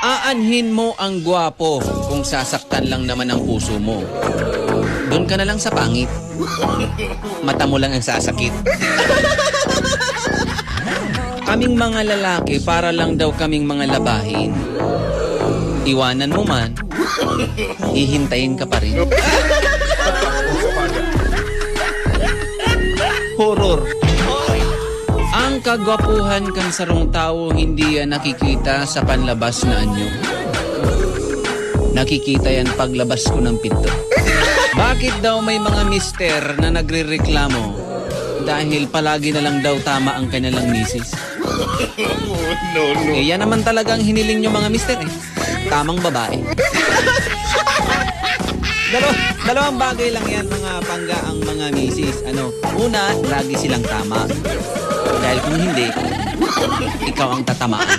Aanhin mo ang gwapo kung sasaktan lang naman ang puso mo. Doon ka na lang sa pangit. Mata mo lang ang sasakit. Kaming mga lalaki para lang daw kaming mga labahin. Iwanan mo man, hihintayin ka pa rin. Horror. Ang kagwapuhan kan sarong tao hindi yan nakikita sa panlabas na anyo. Nakikita yan paglabas ko ng pinto. Bakit daw may mga mister na nagrereklamo dahil palagi na lang daw tama ang kanilang misis? No. Eh yan naman talagang hiniling nyo mga mister eh. Tamang babae. Dalawang bagay lang yan mga pangga ang mga misis. Una, lagi silang tama. Dahil kung hindi, ikaw ang tatamaan.